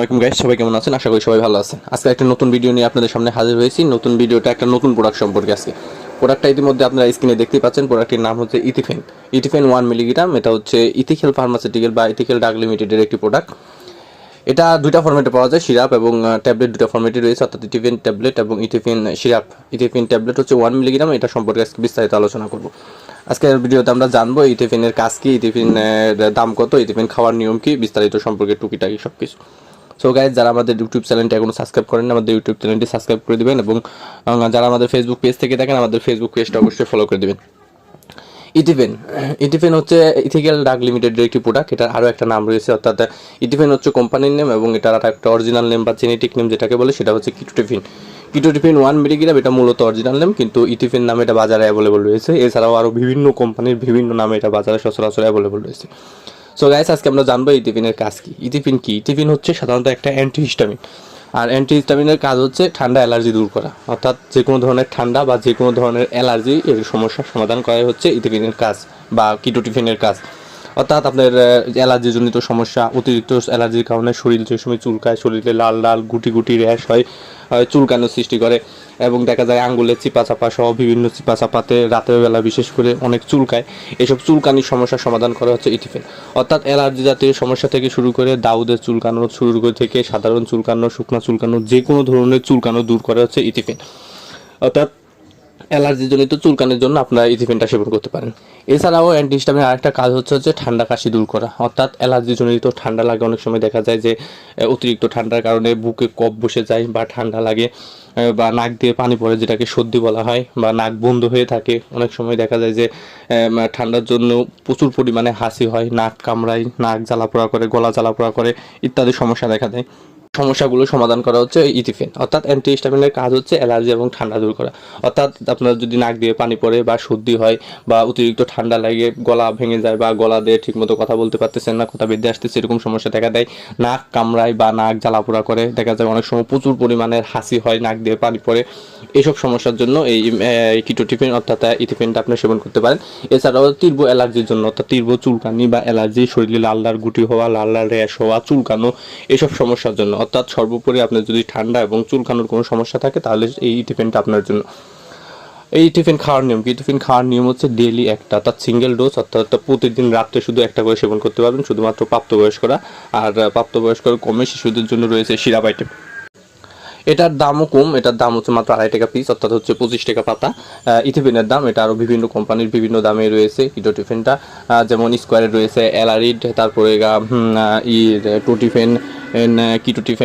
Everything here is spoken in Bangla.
আলাইকুম গাইস, সবাই কেমন আছেন? আশা করি সবাই ভালো আছেন। আজকে একটা নতুন ভিডিও নিয়ে আপনাদের সামনে হাজির হয়েছি। নতুন ভিডিওটা একটা নতুন প্রোডাক্ট সম্পর্কে। আজকে প্রোডাক্টটা ইতিমধ্যে আপনারা স্ক্রিনে দেখতেই পাচ্ছেন। প্রোডাক্টের নাম হচ্ছে ইথিফেন। ইথিফেন 1 মিলিগ্রাম। এটা হচ্ছে ইথিক্যাল ফার্মাসিউটিক্যাল বা ইথিক্যাল ড্রাগ লিমিটেডের একটি প্রোডাক্ট। এটা দুইটা ফরম্যাটে পাওয়া যায়, সিরাপ এবং ট্যাবলেট। দুটো ফরম্যাটে রয়েছে, অর্থাৎ ইথিফেন ট্যাবলেট এবং ইথিফেন সিরাপ। ইথিফেন ট্যাবলেট হচ্ছে 1 মিলিগ্রাম। এটা সম্পর্কে আজকে বিস্তারিত আলোচনা করব। আজকের ভিডিওতে আমরা জানবো ইথিফেনের কাজ কি, ইথিফেনের দাম কত, ইথিফেন খাওয়ার নিয়ম কি, বিস্তারিত সম্পর্কে টুকিটাকি সব কিছু। সো গাইজ, যারা আমাদের ইউটিউব চ্যানেলটি এখনো সাবস্ক্রাইব করেন, আমাদের ইউটিউব চ্যানেলটি সাবস্ক্রাইব করে দিবেন এবং যারা আমাদের ফেসবুক পেজ থেকে দেখেন, আমাদের ফেসবুক পেজটা অবশ্যই ফলো করে দিবেন। ইথিফেন ইথিফেন হচ্ছে ইথিক্যাল ড্রাগ লিমিটেডের একটি প্রোডাক্ট। এটার আরও একটা নাম রয়েছে, অর্থাৎ ইথিফেন হচ্ছে কোম্পানির নেম এবং এটার একটা অরিজিনাল নেম বা জেনেটিক নেম যেটাকে বলে সেটা হচ্ছে কিটোটিফিন। কিটোটিফিন 1 মিলিগ্রাম, এটা মূলত অরিজিনাল নেম, কিন্তু ইথিফেন নামে এটা বাজারে অ্যাভেলেবল রয়েছে। এছাড়াও আরও বিভিন্ন কোম্পানির বিভিন্ন নামে এটা বাজারে সচরাচর অ্যাভেলেবল রয়েছে। সো গাইস, আজকে আমরা জানবো ইথিফিনের কাজ কি। ইথিফিন কি? ইথিফিন হচ্ছে সাধারণত একটা অ্যান্টিহিস্টামিন। আর অ্যান্টিহিস্টামিনের কাজ হচ্ছে ঠান্ডা অ্যালার্জি দূর করা, অর্থাৎ যে কোনো ধরনের ঠান্ডা বা যে কোনো ধরনের অ্যালার্জি এর সমস্যার সমাধান করাই হচ্ছে ইথিফিনের কাজ বা কিটোটিফিনের কাজ। অর্থাৎ আপনার অ্যালার্জিজনিত সমস্যা, অতিরিক্ত অ্যালার্জির কারণে শরীর যে সময় চুলকায়, শরীরে লাল লাল গুটি গুটি র্যাশ হয়, চুলকানোর সৃষ্টি করে এবং দেখা যায় আঙ্গুলের চিপা চাপা সহ বিভিন্ন চিপা চাপাতে রাতের বেলা বিশেষ করে অনেক চুলকায়। এসব চুলকানির সমস্যার সমাধান করা হচ্ছে ইথিফেন। অর্থাৎ অ্যালার্জি জাতীয় সমস্যা থেকে শুরু করে দাউদের চুলকানো শুরু করে থেকে সাধারণ চুলকানো, শুকনা চুলকানো, যে কোনো ধরনের চুলকানো দূর করা হচ্ছে ইথিফেন। অর্থাৎ অ্যালার্জিজনিত চুলকানির জন্য আপনারা ইথিফেনটা সেবন করতে পারেন। এছাড়াও অ্যান্টিহিস্টামিনের আরেকটা কাজ হচ্ছে ঠান্ডা কাশি দূর করা। অর্থাৎ অ্যালার্জিজনিত ঠান্ডা লাগে, অনেক সময় দেখা যায় যে অতিরিক্ত ঠান্ডার কারণে বুকে কফ বসে যায় বা ঠান্ডা লাগে বা নাক দিয়ে পানি পড়ে, যেটাকে সর্দি বলা হয়, বা নাক বন্ধ হয়ে থাকে। অনেক সময় দেখা যায় যে ঠান্ডার জন্য প্রচুর পরিমাণে হাসি হয়, নাক কামড়ায়, নাক জ্বালাপোড়া করে, গলা জ্বালাপোড়া করে ইত্যাদি সমস্যা দেখা দেয়। সমস্যাগুলো সমাধান করা হচ্ছে ইথিফেন। অর্থাৎ অ্যান্টিহিস্টামিনের কাজ হচ্ছে অ্যালার্জি এবং ঠান্ডা দূর করা। অর্থাৎ আপনার যদি নাক দিয়ে পানি পড়ে বা সর্দি হয় বা অতিরিক্ত ঠান্ডা লাগে, গলা ভেঙে যায় বা গলা দিয়ে ঠিকমতো কথা বলতে পারতেছেন না, কথা বেঁধে আসতেছে, এরকম সমস্যা দেখা দেয়, নাক কামড়ায় বা নাক জ্বালাপোড়া করে, দেখা যায় অনেক সময় প্রচুর পরিমাণের হাসি হয়, নাক দিয়ে পানি পড়ে, এইসব সমস্যার জন্য এই কিটোটিফিন অর্থাৎ ইথিফিনটা আপনি সেবন করতে পারেন। এছাড়াও তীব্র অ্যালার্জির জন্য, অর্থাৎ তীব্র চুলকানি বা অ্যালার্জি, শরীরে লাল লাল গুটি হওয়া, লাল লাল র্যাশ হওয়া, চুলকানো, এইসব সমস্যার জন্য, অর্থাৎ সর্বোপরি আপনার যদি ঠান্ডা এবং চুলকানোর কোনো সমস্যা থাকে তাহলে এই ইথিফিনটা আপনার জন্য। এই ইথিফিন খাওয়ার নিয়ম কি? ইথিফিন খাওয়ার নিয়ম হচ্ছে ডেইলি একটা, অর্থাৎ সিঙ্গেল ডোজ, অর্থাৎ প্রতিদিন রাত্রে শুধু একটা করে সেবন করতে পারবেন, শুধুমাত্র প্রাপ্তবয়স্করা। আর প্রাপ্তবয়স্ক কমে শিশুদের জন্য রয়েছে সিরাপ আইটেম। এটার দামও কম, এটার দাম হচ্ছে মাত্র 2.5 টাকা পিস, অর্থাৎ হচ্ছে 25 টাকা পাতা। ইথিফিনের দাম এটা আরও বিভিন্ন কোম্পানির বিভিন্ন দামে রয়েছে। কিটোটিফিনটা যেমন স্কোয়ারে রয়েছে, অ্যালারিড, তারপরে টোটিফেন, কিটোটিফেন,